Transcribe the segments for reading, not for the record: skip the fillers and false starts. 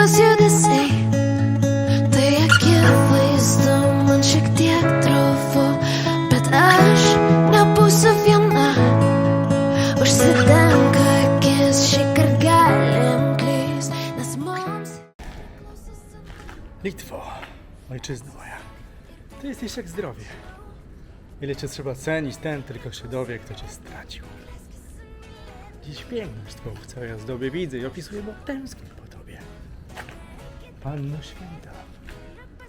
Tylus judesiai, tai akivaizdu, man šiek tiek drovu, bet aš nebūsiu viena. Užsidenk akis, šįkart galim klyst, nes mums... Litwo, ojczyzno moja, ty jesteś jak zdrowie. Ile cię trzeba cenić, ten tylko się dowie, kto cię stracił. Dziś piękność twą w całej ozdobie widzę i opisuję, bo tęsknię po tobie. Panno święta,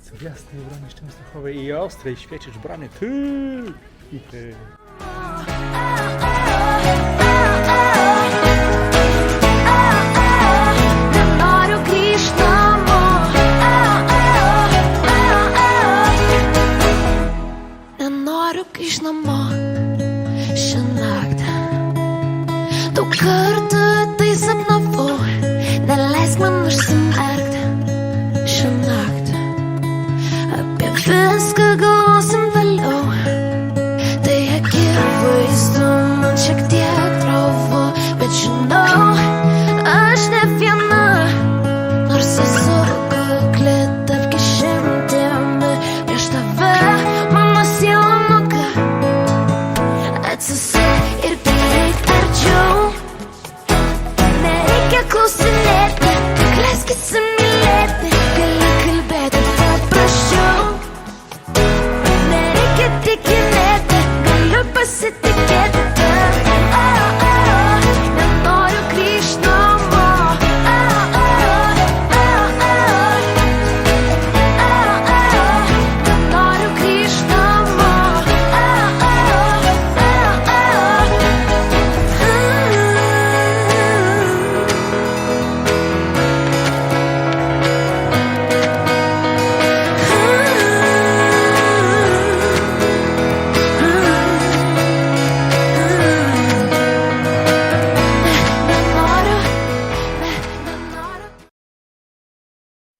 co w jasnej obronie Częstochowej i ostrej świecisz bramie ty i ty. Nenoriu grįžt namo šią naktį. Daug kartų tai sapnavau, neleisk man užsimerkti šią naktį. Apie viską galvosim vėliau, tai akivaizdu, man šiek tiek drovu, bet žinau, aš ne viena, nors esu kukli tapk išimtimi prieš tave, mano siela nuoga. Atsisuk ir prieik arčiau, nereikia klausinėti, tik leisk įsimylėti, gali kalbėti paprasčiau. Nereikia tikinėti, galiu pasitikėti tavim. Nenoriu grįžt namo. Nenoriu grįžt namo.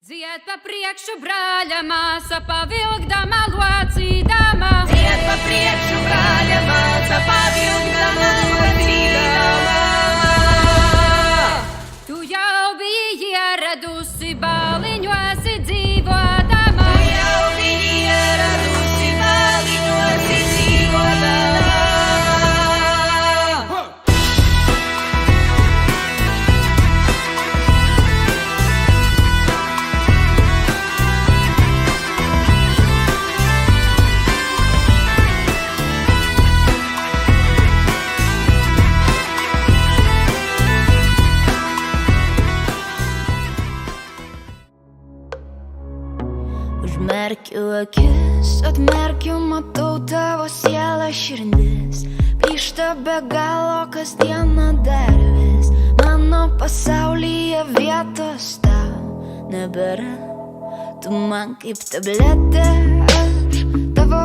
Dzied pa priekšu, brāļa māsa, pavilkdama locīdama. Dzied pa priekšu, brāļa māsa, pavilkdama locīdama. Tu jau biji ieradusi baliņosi dzīvodama. Tu jau biji ieradusi baliņosi dzīvodama. Užmerkiu akis, atmerkiu, matau tavo sielą širdis. Plyšta be galo kasdieną dar vis. Mano pasaulyje vietos tau nebėra. Tu man kaip tabletė, aš tavo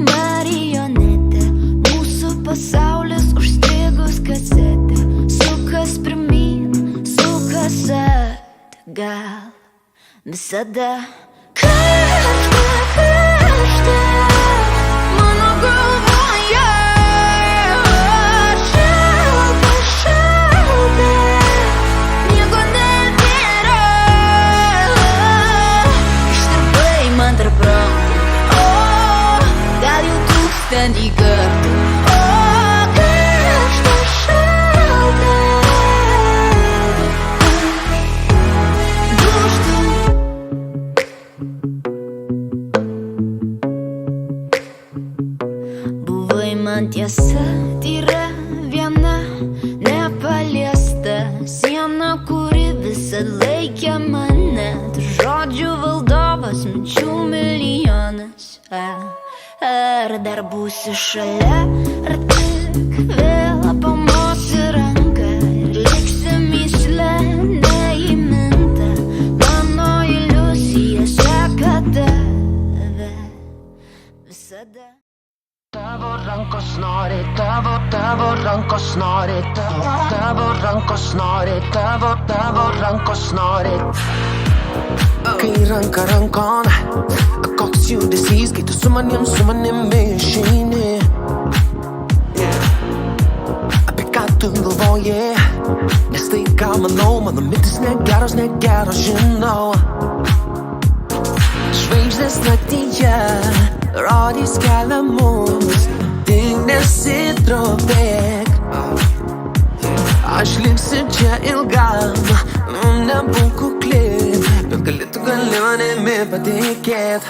marionetė. Mūsų pasaulis užstrigus kasetė. Sukas pirmyn, sukas atgal. Visada karšta mano galvoje. Šalta, nieko nebėra. Ištirpai man tarp rankų, gal jau 1000 kartų. Karšta, šalta, dūžtu. Buvai man tiesa, tyra viena, nepaliesta siena, kuri visad laikė mane. Tu žodžių valdovas, minčių milijonas. Ar dar būsi šalia, ar tik vėl pamosi ranką ir liksi mįslė neįminta. Mano iliuzija seka tave visada. Tavo rankos nori, tavo rankos nori, tavo rankos nori, tavo rankos nori. Kai ranka rankon, koks judesys, kai tu su manimi išeini. Apie ką tu tu galvoji, nes tai, ką manau, mano mintis negeros, žinau. Žvaigždės naktyje rodys kelią mums, tik nesitrupėk. Aš liksiu čia ilgam, nebūk kukli, bet tu gali manimi patikėt.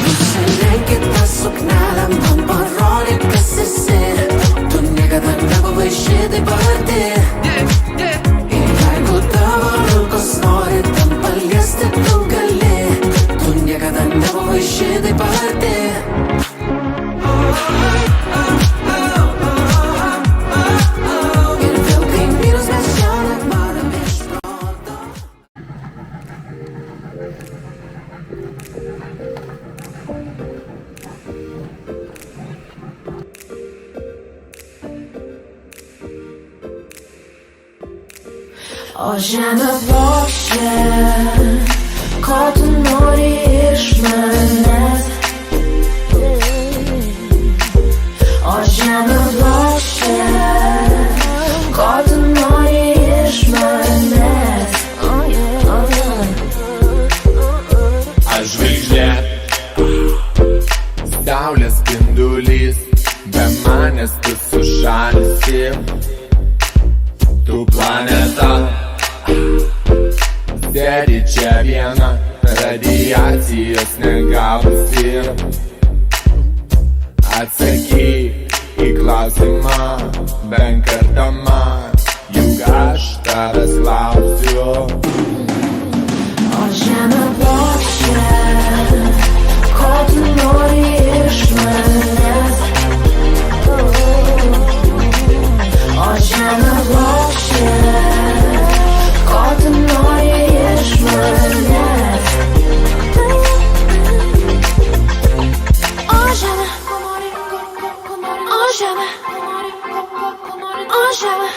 Nusilenkit tą suknelę, man parodyk, kas esi. Tu niekada nebuvai šitaip arti. Ir jeigu tavo rankos nori ten paliesti, tu gali. Tu niekada nebuvai šitaip arti. Ir vėl kaimynus mes šiandien varom iš proto. O žemė plokščia, ko tu nori iš manęs? O žemė plokščia, ko tu nori iš manęs? Aš žvaigždė, saulės spindulys, be manęs tu sušalsi. Tu planeta, sėdi čia viena, radiacijos negausi. Atsakyk į klausimą, bent kartą man, juk aš tavęs lauksiu. O žemė plokščia, ko tu nori iš manęs? O žemė plokščia, ko tu nori iš manęs? O žemė, o žemė, o žemė,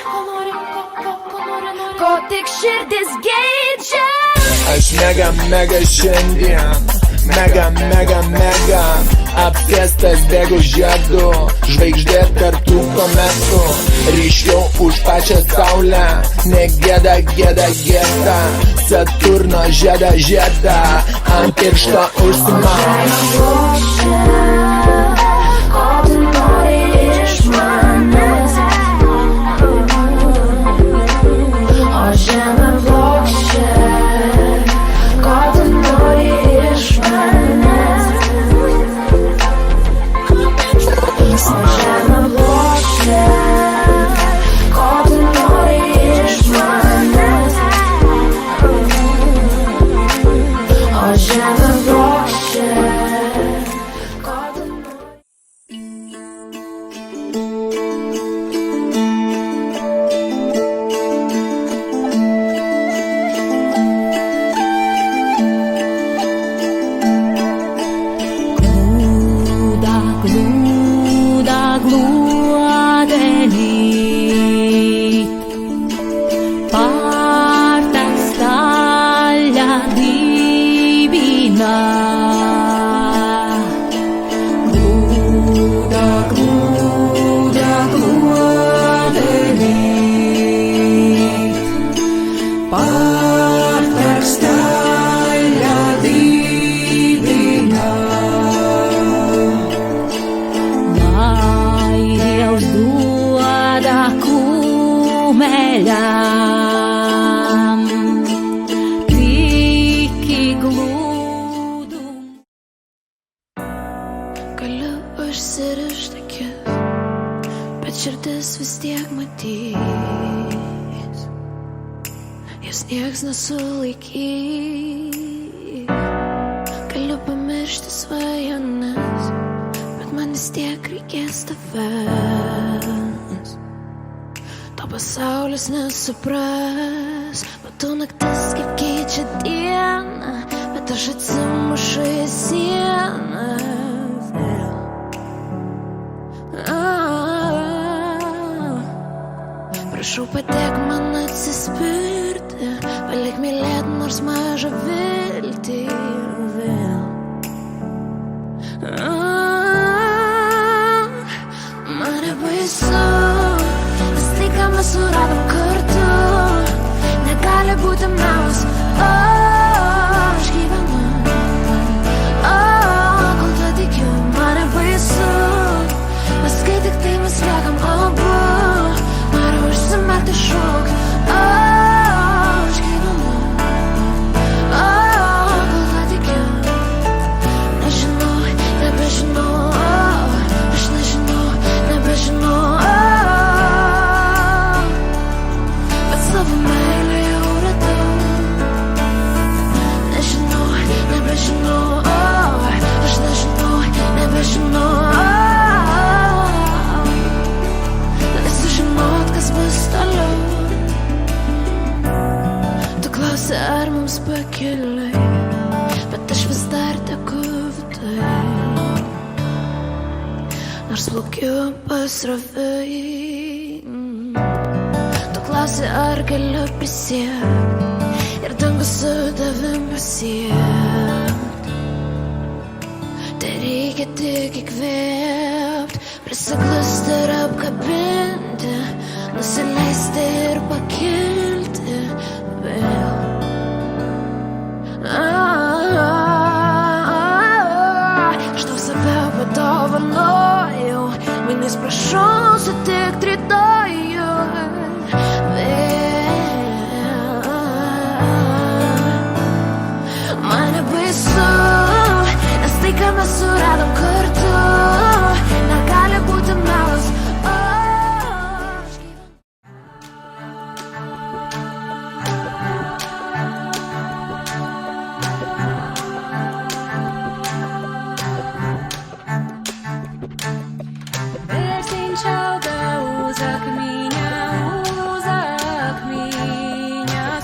ko tik širdis geidžia. Aš mega šiandien, mega apsėstas bėgu žiedu, žvaigždė tartų kometų, ryškiau už pačią saulę, negėda, Saturno žiedą, ant piršto užsimauk. Ko tu nori iš manęs? O žemė plokščia, ko tu nori iš manęs? O žemė plokščia, ko tu nori iš manęs? O žemė plokščia, ko tu nori. Gluodelit, partas talia divina. Gluodelit, partas talia divina. Lai Dievs duoda kumeļam tik glūdum. Galiu užsirišti akis, bet širdis vis tiek matys. Jos nieks nesulaikys. Galiu pamiršti svajones, bet man vis tiek reikės tavęs. To pasaulis nesupras, matau naktis kaip keičia dieną, bet aš atsimušu į sieną. Prašau padėk man atsispirti, palik mylėt nors mažą viltį vėl. Mane baisu mes suradom kartu, negali būti melas. Aš gyvenu, kol tuo tikiu, man nebaisu, nes kai tik tai mes liekam abu, noriu užsimerkti šaukt. Aš gyvenu, kol tuo tikiu, nežinau, nebežinau, aš nežinau, nebežinau, bet savo meilę jau radau. Nežinau, nebežinau, aš nežinau, nebežinau. Leisiu žinot, kas bus toliau. Tu klausi, ar mums pakeliui, bet aš vis dar teku viduje. Nors plaukiu pasroviui. Tu klausi, ar galiu prisiekt ir dangų su tavim pasiekt. Tai reikia tik įkvėpt, prisiglusti ir apkabinti, nusileisti ir pakilti vėl. Aš tau save padovanojau, mainais prašau sutikti rytojų vėl. Man nebaisu, nes tai, ką mes suradom kartu, negali būti melas. Aš gyvenu. Берсень чалга, узак меня,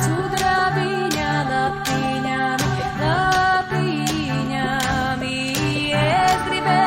судравиня, лапинями, лапинями, ескрибе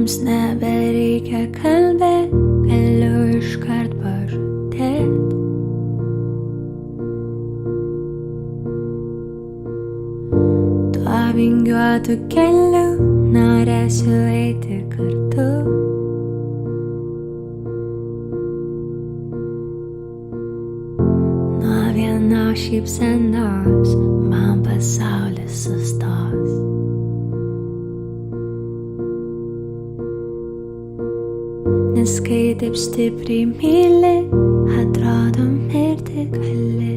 Mums nebereikia kalbėt, galiu iškart pažadėt. Tuo vingiuotu keliu norėsiu eiti kartu. Nuo vienos šypsenos man pasaulis sustos. Nes kai taip stipriai myli, atrodo mirti gali.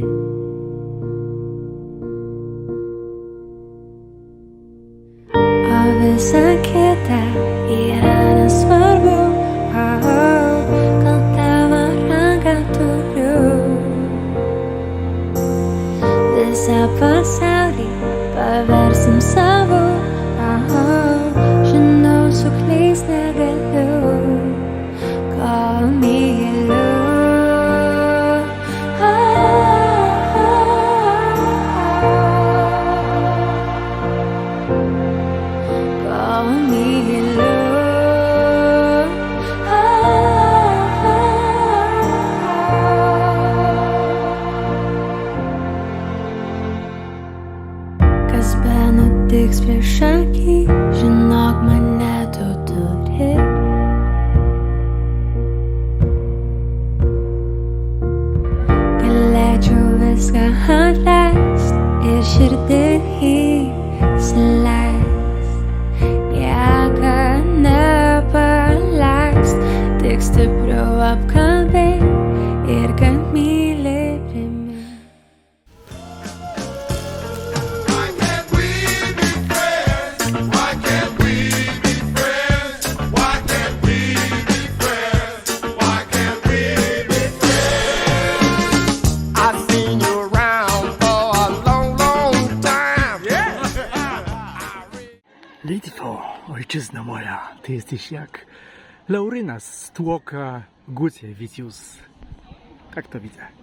O visa kita yra nesvarbu, kol tavo ranką turiu. Visą pasaulį paversim savo, žinau, suklyst negaliu. Kol myliu, kol myliu, kas benutiks prieš akį, žinok, mane tu turi. Viską atleist ir širdį įsileist, niekad nepaleist, tik stipriau apkalbėt ir kad myli primint. Litwo, ojczyzno moja, ty jesteś jak Lauryna z tłoka Gucie Vicius. Tak to widzę.